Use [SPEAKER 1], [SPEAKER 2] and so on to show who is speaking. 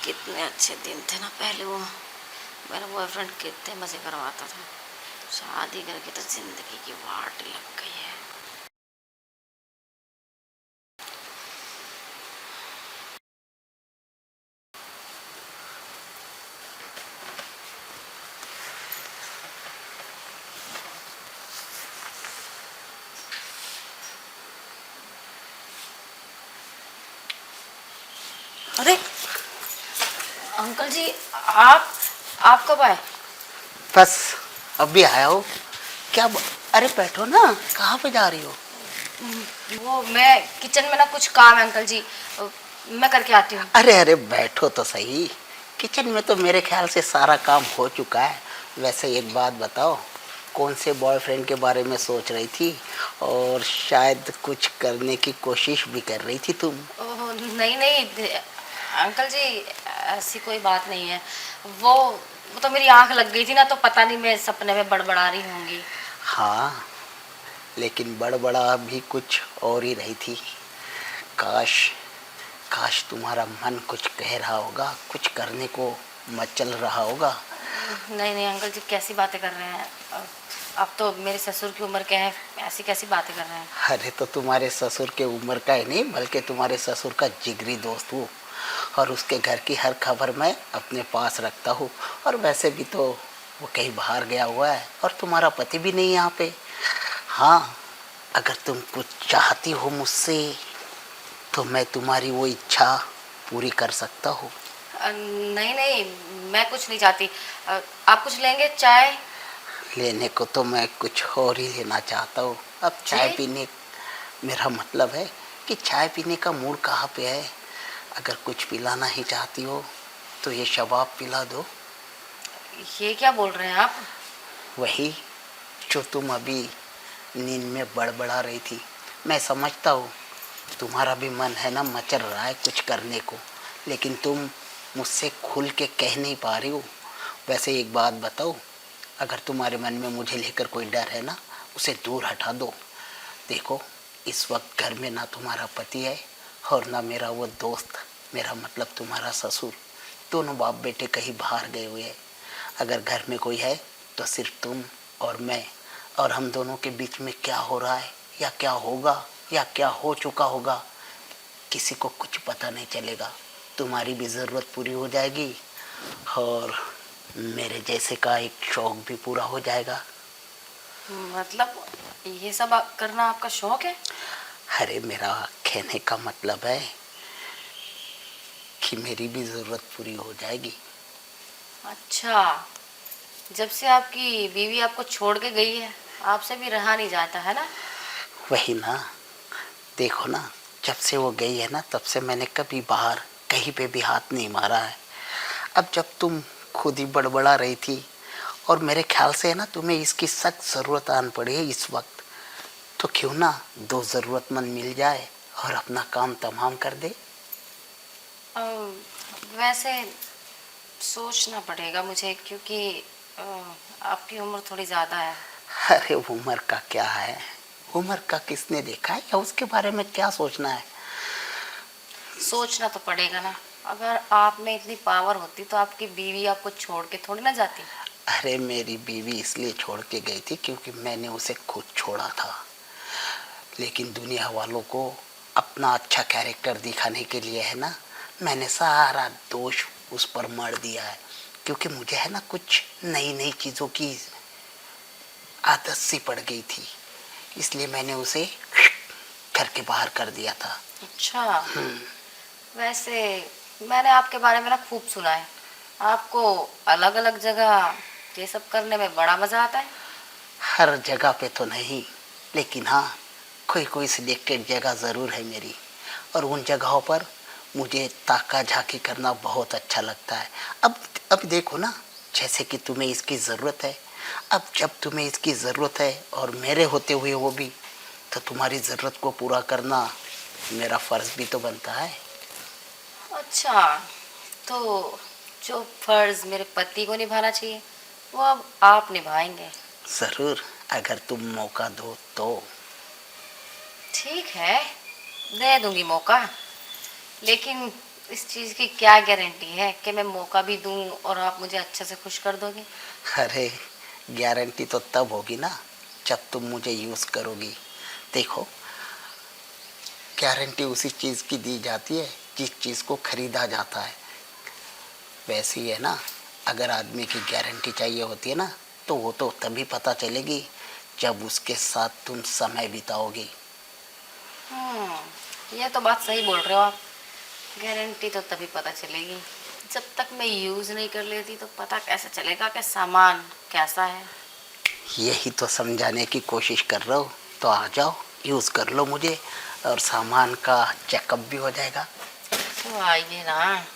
[SPEAKER 1] कितने अच्छे दिन थे ना पहले। वो मेरा बॉयफ्रेंड कितने मज़े करवाता था। शादी करके तो जिंदगी की वाट लग गई है। अरे अंकल जी, आप कब आए?
[SPEAKER 2] बस अभी आया हो। क्या अरे बैठो ना, कहाँ पे जा रही हो?
[SPEAKER 1] वो मैं किचन में ना कुछ काम है अंकल जी, मैं करके आती हूँ।
[SPEAKER 2] अरे अरे बैठो तो सही। किचन में तो मेरे ख्याल से सारा काम हो चुका है। वैसे एक बात बताओ, कौन से बॉयफ्रेंड के बारे में सोच रही थी? और शायद कुछ करने की कोशिश भी कर रही थी तुम।
[SPEAKER 1] ओह नहीं नहीं अंकल जी, ऐसी कोई बात नहीं है। वो तो मेरी आंख लग गई थी ना, तो पता नहीं मैं सपने में बड़बड़ा रही होंगी।
[SPEAKER 2] हाँ, लेकिन बड़बड़ा भी कुछ और ही रही थी। काश काश तुम्हारा मन कुछ कह रहा होगा, कुछ करने को मचल रहा होगा।
[SPEAKER 1] नहीं नहीं अंकल जी, कैसी बातें कर रहे हैं? अब तो मेरे ससुर की उम्र के हैं, ऐसी कैसी बातें कर रहे हैं?
[SPEAKER 2] अरे तो तुम्हारे ससुर के उम्र का ही नहीं, बल्कि तुम्हारे ससुर का जिगरी दोस्त हूँ। और उसके घर की हर खबर मैं अपने पास रखता हूँ। और वैसे भी तो वो कहीं बाहर गया हुआ है और तुम्हारा पति भी नहीं यहाँ पे। हाँ, अगर तुम कुछ चाहती हो मुझसे तो मैं तुम्हारी वो इच्छा पूरी कर सकता हूँ।
[SPEAKER 1] नहीं नहीं, मैं कुछ नहीं चाहती। आप कुछ लेंगे? चाय?
[SPEAKER 2] लेने को तो मैं कुछ और ही लेना चाहता हूँ। अब चाय
[SPEAKER 1] जी?
[SPEAKER 2] पीने, मेरा मतलब है कि चाय पीने का मूड कहाँ पे है। अगर कुछ पिलाना ही चाहती हो तो ये शबाब पिला दो।
[SPEAKER 1] ये क्या बोल रहे हैं आप?
[SPEAKER 2] वही जो तुम अभी नींद में बड़बड़ा रही थी। मैं समझता हूँ तुम्हारा भी मन है ना, मचल रहा है कुछ करने को, लेकिन तुम मुझसे खुल के कह नहीं पा रही हो। वैसे एक बात बताओ, अगर तुम्हारे मन में मुझे लेकर कोई डर है ना, उसे दूर हटा दो। देखो, इस वक्त घर में ना तुम्हारा पति है और ना मेरा वो दोस्त, मेरा मतलब तुम्हारा ससुर। दोनों बाप बेटे कहीं बाहर गए हुए हैं। अगर घर में कोई है तो सिर्फ तुम और मैं। और हम दोनों के बीच में क्या हो रहा है या क्या होगा या क्या हो चुका होगा, किसी को कुछ पता नहीं चलेगा। तुम्हारी भी ज़रूरत पूरी हो जाएगी और मेरे जैसे का एक शौक भी पूरा हो जाएगा।
[SPEAKER 1] मतलब ये सब करना आपका शौक है?
[SPEAKER 2] अरे मेरा कहने का मतलब है कि मेरी भी ज़रूरत पूरी हो जाएगी।
[SPEAKER 1] अच्छा, जब से आपकी बीवी आपको छोड़ के गई है, आपसे भी रहा नहीं जाता है ना?
[SPEAKER 2] वही ना, देखो ना, जब से वो गई है ना, तब से मैंने कभी बाहर कहीं पे भी हाथ नहीं मारा है। अब जब तुम खुद ही बड़बड़ा रही थी और मेरे ख्याल से है ना तुम्हें इसकी सख्त ज़रूरत आन पड़ी है इस वक्त, तो क्यों ना दो ज़रूरतमंद मिल जाए और अपना काम तमाम कर दे।
[SPEAKER 1] अ, वैसे सोचना पड़ेगा मुझे, क्योंकि अ, आपकी उम्र थोड़ी ज़्यादा है।
[SPEAKER 2] अरे उम्र का क्या है, उम्र का किसने देखा है, या उसके बारे में क्या सोचना है।
[SPEAKER 1] सोचना तो पड़ेगा ना। अगर आप में इतनी पावर होती तो आपकी बीवी आपको छोड़ के थोड़ी ना जाती।
[SPEAKER 2] अरे मेरी बीवी इसलिए छोड़ के गई थी क्योंकि मैंने उसे खुद छोड़ा था। लेकिन दुनिया वालों को अपना अच्छा कैरेक्टर दिखाने के लिए है ना, मैंने सारा दोष उस पर मढ़ दिया है। क्योंकि मुझे है ना कुछ नई नई चीज़ों की आदत सी पड़ गई थी, इसलिए मैंने उसे घर के बाहर कर दिया था।
[SPEAKER 1] अच्छा, वैसे मैंने आपके बारे में ना खूब सुना है। आपको अलग अलग जगह ये सब करने में बड़ा मज़ा आता है।
[SPEAKER 2] हर जगह पे तो नहीं, लेकिन हाँ, कोई कोई सिलेक्टेड जगह ज़रूर है मेरी। और उन जगहों पर मुझे ताका झाकी करना बहुत अच्छा लगता है। अब देखो ना, जैसे कि तुम्हें इसकी ज़रूरत है। अब जब तुम्हें इसकी ज़रूरत है और मेरे होते हुए वो भी, तो तुम्हारी ज़रूरत को पूरा करना मेरा फ़र्ज़ भी तो बनता है।
[SPEAKER 1] अच्छा, तो जो फर्ज मेरे पति को निभाना चाहिए वो अब आप निभाएंगे।
[SPEAKER 2] ज़रूर, अगर तुम मौका दो तो।
[SPEAKER 1] ठीक है, दे दूंगी मौका, लेकिन इस चीज़ की क्या गारंटी है कि मैं मौका भी दूं और आप मुझे अच्छे से खुश कर दोगे?
[SPEAKER 2] अरे गारंटी तो तब होगी ना जब तुम मुझे यूज़ करोगी। देखो, गारंटी उसी चीज़ की दी जाती है जिस चीज़ को खरीदा जाता है। वैसे ही है ना, अगर आदमी की गारंटी चाहिए होती है ना, तो वो तो तभी पता चलेगी जब उसके साथ तुम समय बिताओगी।
[SPEAKER 1] ये तो बात सही बोल रहे हो आप। गारंटी तो तभी पता चलेगी जब तक मैं यूज़ नहीं कर लेती, तो पता कैसे चलेगा कि सामान कैसा है।
[SPEAKER 2] यही तो समझाने की कोशिश कर रहा हूँ। तो आ जाओ, यूज़ कर लो मुझे, और सामान का चेकअप भी हो जाएगा।
[SPEAKER 1] तो आइए ना।